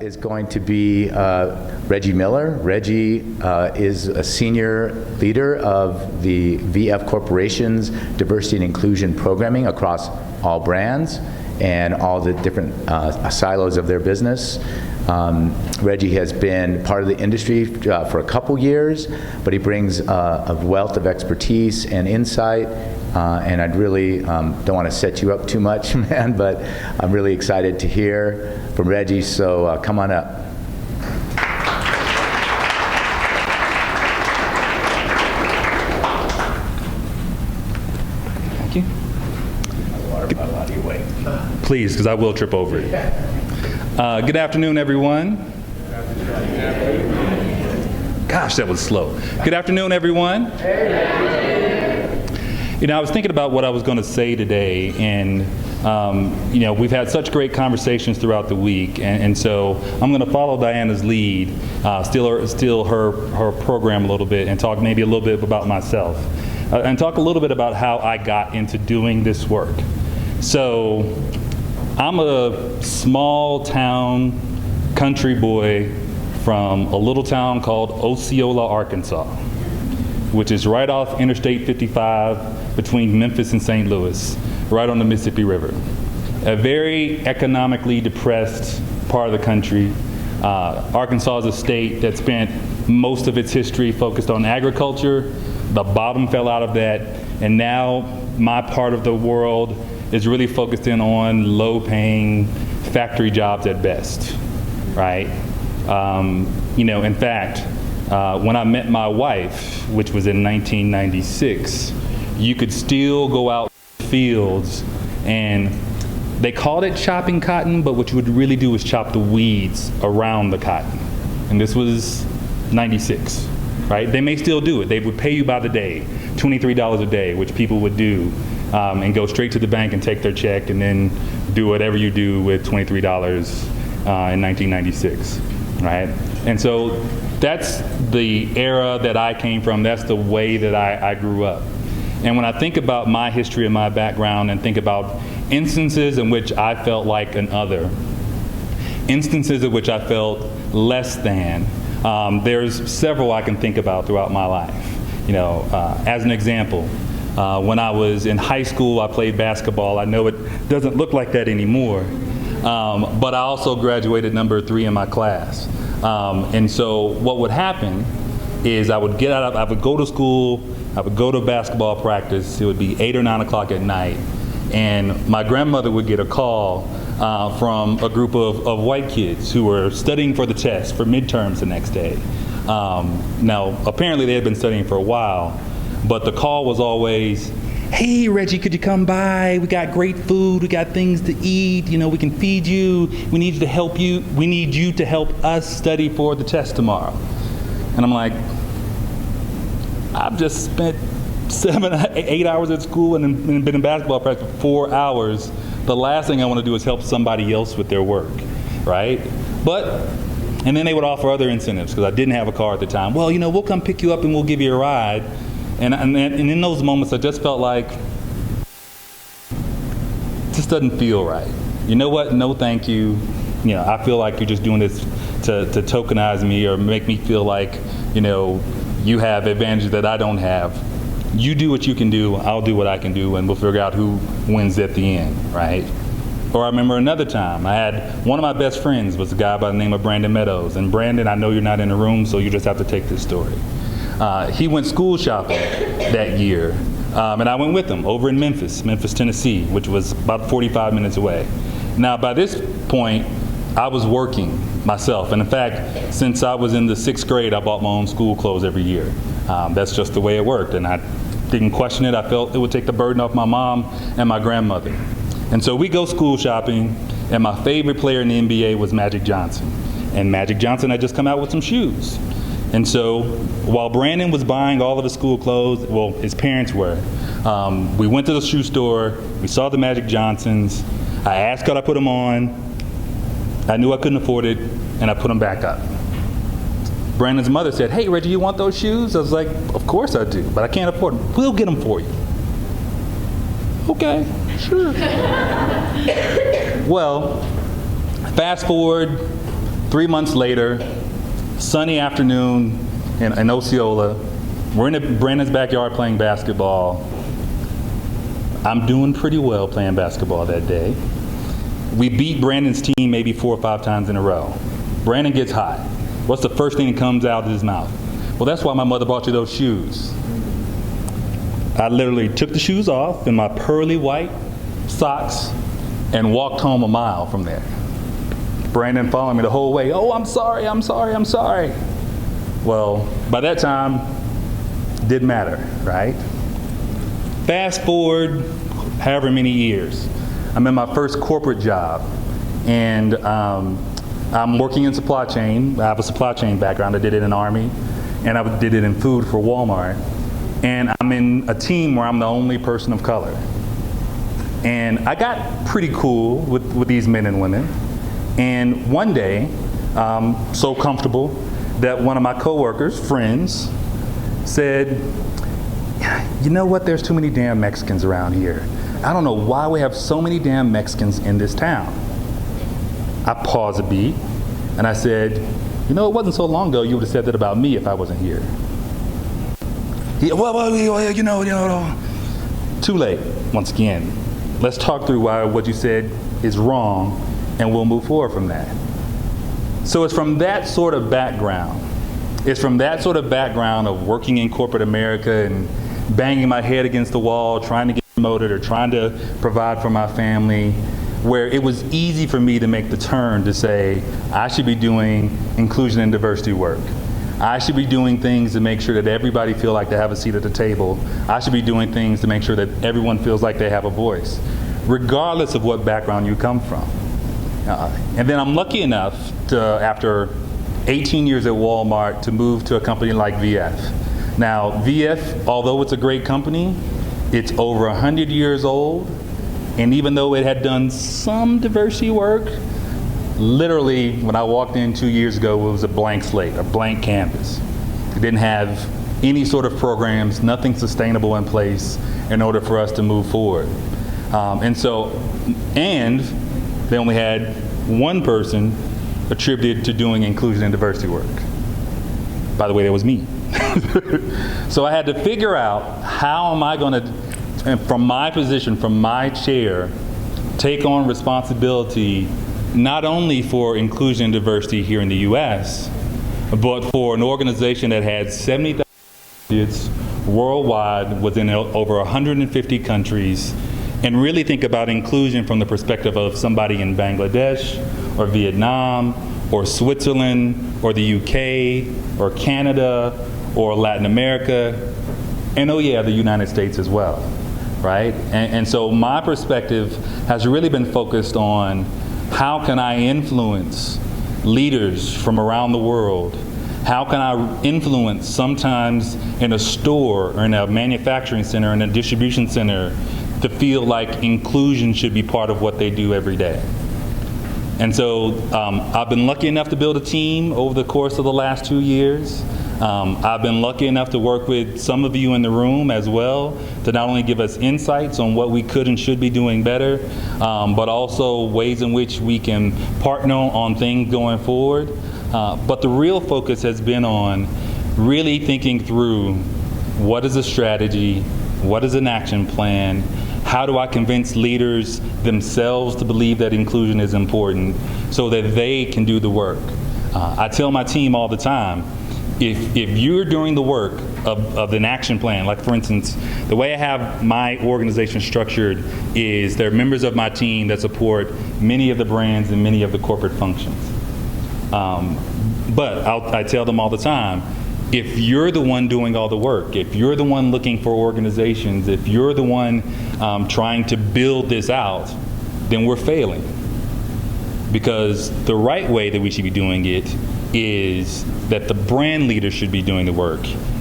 is going to be Reggie Miller. Reggie is a senior leader of the VF Corporation's diversity and inclusion programming across all brands and all the different silos of their business. Reggie has been part of the industry for a couple years, but he brings a wealth of expertise and insight. And I'd really don't want to set you up too much, man, but I'm really excited to hear from Reggie, so come on up. Thank you. Please, because I will trip over it. Good afternoon, everyone. Gosh, that was slow. Good afternoon, everyone. You know, I was thinking about what I was going to say today, and you know, we've had such great conversations throughout the week, and so I'm going to follow Diana's lead, steal her program a little bit, and talk maybe a little bit about myself, and talk a little bit about how I got into doing this work. So, I'm a small town country boy from a little town called Osceola, Arkansas, which is right off Interstate 55 between Memphis and St. Louis, right on the Mississippi River. A very economically depressed part of the country. Arkansas is a state that spent most of its history focused on agriculture. The bottom fell out of that, and now my part of the world is really focused in on low-paying factory jobs at best, right? You know, in fact, when I met my wife, which was in 1996, you could still go out in the fields, and they called it chopping cotton, but what you would really do is chop the weeds around the cotton. And this was 96, right? They may still do it. They would pay you by the day, $23 a day, which people would do, and go straight to the bank and take their check and then do whatever you do with $23 in 1996, right? And so that's the era that I came from. That's the way that I grew up. And when I think about my history and my background and think about instances in which I felt like an other, instances in which I felt less than, there's several I can think about throughout my life. You know, as an example, when I was in high school, I played basketball. I know it doesn't look like that anymore, but I also graduated number 3 in my class. And so what would happen is I would go to school, I would go to basketball practice. It would be 8 or 9 o'clock at night, and my grandmother would get a call from a group of white kids who were studying for the test, for midterms the next day. Now, apparently they had been studying for a while, but the call was always, hey, Reggie, could you come by? We got great food, we got things to eat, you know, we can feed you, we need to help you, we need you to help us study for the test tomorrow. And I'm like, I've just spent 7 or 8 hours at school and been in basketball practice for 4 hours. The last thing I want to do is help somebody else with their work, right? And then they would offer other incentives because I didn't have a car at the time. Well, you know, we'll come pick you up and we'll give you a ride. And in those moments, I just felt like, this doesn't feel right. You know what? No, thank you. You know, I feel like you're just doing this to tokenize me or make me feel like, you know, you have advantages that I don't have. You do what you can do, I'll do what I can do, and we'll figure out who wins at the end, right? Or I remember another time, I had one of my best friends was a guy by the name of Brandon Meadows. And Brandon, I know you're not in the room, so you just have to take this story. He went school shopping that year, and I went with him over in Memphis, Tennessee, which was about 45 minutes away. Now, by this point, I was working myself, and in fact, since I was in the 6th grade, I bought my own school clothes every year. That's just the way it worked, and I didn't question it. I felt it would take the burden off my mom and my grandmother. And so we go school shopping, and my favorite player in the NBA was Magic Johnson. And Magic Johnson had just come out with some shoes. And so while Brandon was buying all of the school clothes, well, his parents were, we went to the shoe store, we saw the Magic Johnsons, I asked could I put them on, I knew I couldn't afford it, and I put them back up. Brandon's mother said, hey, Reggie, you want those shoes? I was like, of course I do, but I can't afford them. We'll get them for you. Okay, sure. Well, fast forward 3 months later, sunny afternoon in Osceola, we're in Brandon's backyard playing basketball. I'm doing pretty well playing basketball that day. We beat Brandon's team maybe 4 or 5 times in a row. Brandon gets hot. What's the first thing that comes out of his mouth? Well, that's why my mother bought you those shoes. I literally took the shoes off in my pearly white socks and walked home a mile from there. Brandon followed me the whole way. Oh, I'm sorry, I'm sorry, I'm sorry. Well, by that time, didn't matter, right? Fast forward however many years. I'm in my first corporate job, and I'm working in supply chain. I have a supply chain background. I did it in the Army, and I did it in food for Walmart. And I'm in a team where I'm the only person of color. And I got pretty cool with these men and women. And one day, so comfortable that one of my coworkers, friends, said, you know what, there's too many damn Mexicans around here. I don't know why we have so many damn Mexicans in this town. I paused a beat, and I said, you know, it wasn't so long ago you would have said that about me if I wasn't here. Well, you know, too late, once again. Let's talk through why what you said is wrong, and we'll move forward from that. So it's from that sort of background. It's from that sort of background of working in corporate America and banging my head against the wall, trying to get promoted or trying to provide for my family, where it was easy for me to make the turn to say, I should be doing inclusion and diversity work. I should be doing things to make sure that everybody feel like they have a seat at the table. I should be doing things to make sure that everyone feels like they have a voice, regardless of what background you come from. And then I'm lucky enough to, after 18 years at Walmart, to move to a company like VF. Now, VF, although it's a great company, it's over 100 years old, and even though it had done some diversity work, literally, when I walked in 2 years ago, it was a blank slate, a blank canvas. It didn't have any sort of programs, nothing sustainable in place in order for us to move forward. And they only had one person attributed to doing inclusion and diversity work. By the way, that was me. So I had to figure out, how am I going to, from my position, from my chair, take on responsibility not only for inclusion and diversity here in the US, but for an organization that had 70,000 associates worldwide, within over 150 countries, and really think about inclusion from the perspective of somebody in Bangladesh or Vietnam or Switzerland or the UK or Canada or Latin America, and oh yeah, the United States as well, right? And so my perspective has really been focused on, how can I influence leaders from around the world? How can I influence, sometimes in a store or in a manufacturing center, in a distribution center, to feel like inclusion should be part of what they do every day? And so I've been lucky enough to build a team over the course of the last 2 years. I've been lucky enough to work with some of you in the room as well, to not only give us insights on what we could and should be doing better, but also ways in which we can partner on things going forward. But the real focus has been on really thinking through, what is a strategy, what is an action plan, how do I convince leaders themselves to believe that inclusion is important so that they can do the work. I tell my team all the time, if you're doing the work of an action plan, like for instance, the way I have my organization structured is there are members of my team that support many of the brands and many of the corporate functions. But I tell them all the time, if you're the one doing all the work, if you're the one looking for organizations, if you're the one trying to build this out, then we're failing. Because the right way that we should be doing it is that the brand leaders should be doing the work,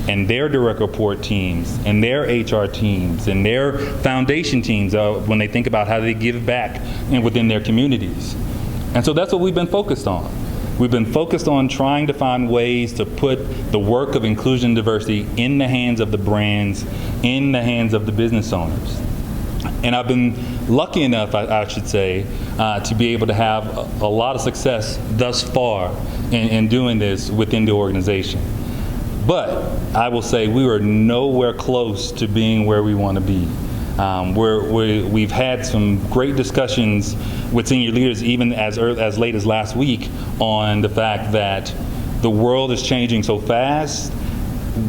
and their direct report teams, and their HR teams, and their foundation teams, when they think about how they give back and within their communities. And so that's what we've been focused on. We've been focused on trying to find ways to put the work of inclusion and diversity in the hands of the brands, in the hands of the business owners. And I've been lucky enough, I should say, to be able to have a lot of success thus far in doing this within the organization. But I will say we are nowhere close to being where we want to be. We've had some great discussions with senior leaders, even as late as last week, on the fact that the world is changing so fast.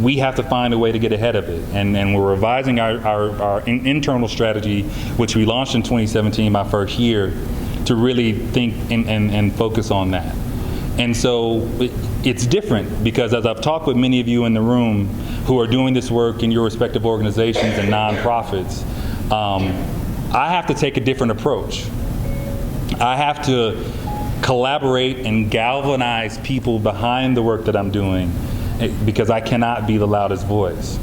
We have to find a way to get ahead of it, and we're revising our internal strategy, which we launched in 2017, my first year, to really think and focus on that. And so it's different, because as I've talked with many of you in the room who are doing this work in your respective organizations and nonprofits, I have to take a different approach. I have to collaborate and galvanize people behind the work that I'm doing, because I cannot be the loudest voice.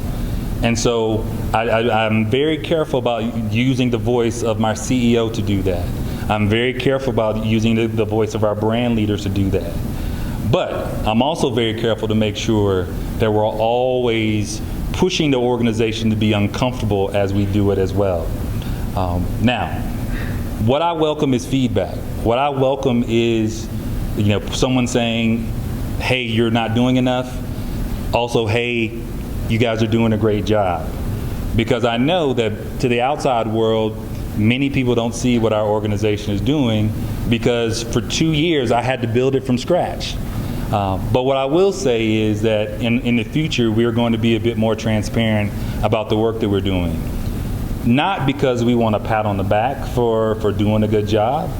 And so I'm very careful about using the voice of my CEO to do that. I'm very careful about using the voice of our brand leaders to do that. But I'm also very careful to make sure that we're always pushing the organization to be uncomfortable as we do it as well. Now, what I welcome is feedback. What I welcome is, someone saying, hey, you're not doing enough. Also, hey, you guys are doing a great job. Because I know that to the outside world, many people don't see what our organization is doing, because for 2 years I had to build it from scratch. But what I will say is that in the future, we're going to be a bit more transparent about the work that we're doing. Not because we want a pat on the back for doing a good job,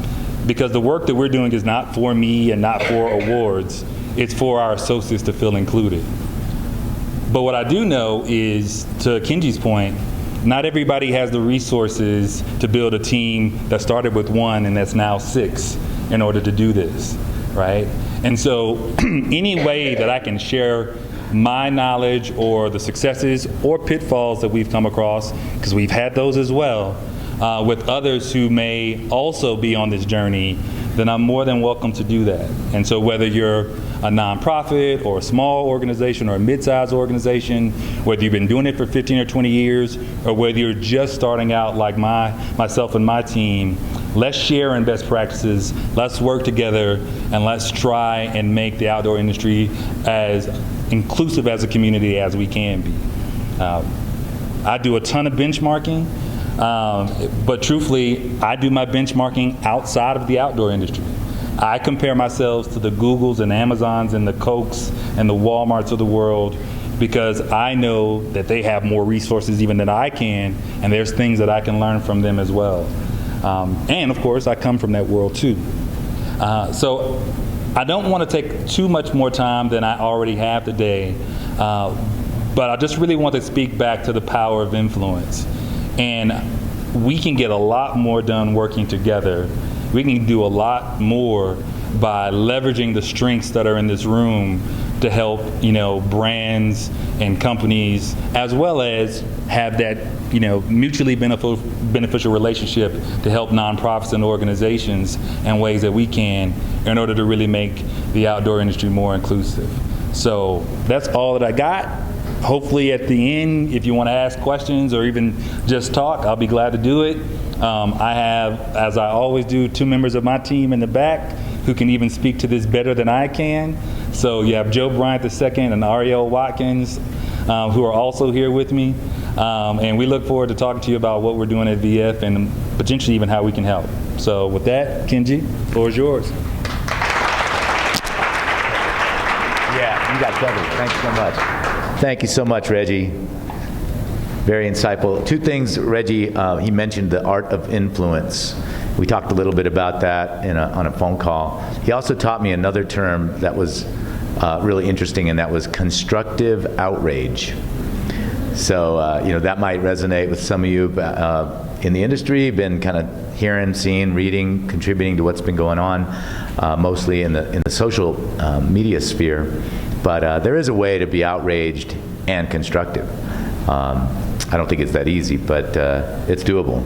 because the work that we're doing is not for me and not for awards. It's for our associates to feel included. But what I do know is, to Kenji's point, not everybody has the resources to build a team that started with 1 and that's now 6 in order to do this, right? And so any way that I can share my knowledge or the successes or pitfalls that we've come across, because we've had those as well, with others who may also be on this journey, then I'm more than welcome to do that. And so whether you're a nonprofit or a small organization or a mid-sized organization, whether you've been doing it for 15 or 20 years, or whether you're just starting out like myself and my team, let's share in best practices, let's work together, and let's try and make the outdoor industry as inclusive as a community as we can be. I do a ton of benchmarking, but truthfully, I do my benchmarking outside of the outdoor industry. I compare myself to the Googles and Amazons and the Cokes and the Walmarts of the world, because I know that they have more resources even than I can, and there's things that I can learn from them as well. And of course, I come from that world too. So I don't want to take too much more time than I already have today, but I just really want to speak back to the power of influence. And we can get a lot more done working together. We can do a lot more by leveraging the strengths that are in this room to help, brands and companies, as well as have that, mutually beneficial relationship to help nonprofits and organizations in ways that we can, in order to really make the outdoor industry more inclusive. So that's all that I got. Hopefully at the end, if you want to ask questions or even just talk, I'll be glad to do it. I have, as I always do, 2 members of my team in the back who can even speak to this better than I can. So you have Joe Bryant II and Ariel Watkins, who are also here with me. And we look forward to talking to you about what we're doing at VF and potentially even how we can help. So with that, Kenji, the floor is yours. Yeah, you got covered. Thanks so much. Thank you so much, Reggie. Very insightful. 2 things, Reggie, he mentioned the art of influence. We talked a little bit about that on a phone call. He also taught me another term that was really interesting, and that was constructive outrage. So, that might resonate with some of you in the industry, been kind of hearing, seeing, reading, contributing to what's been going on, mostly in the social media sphere. But there is a way to be outraged and constructive. I don't think it's that easy, but it's doable.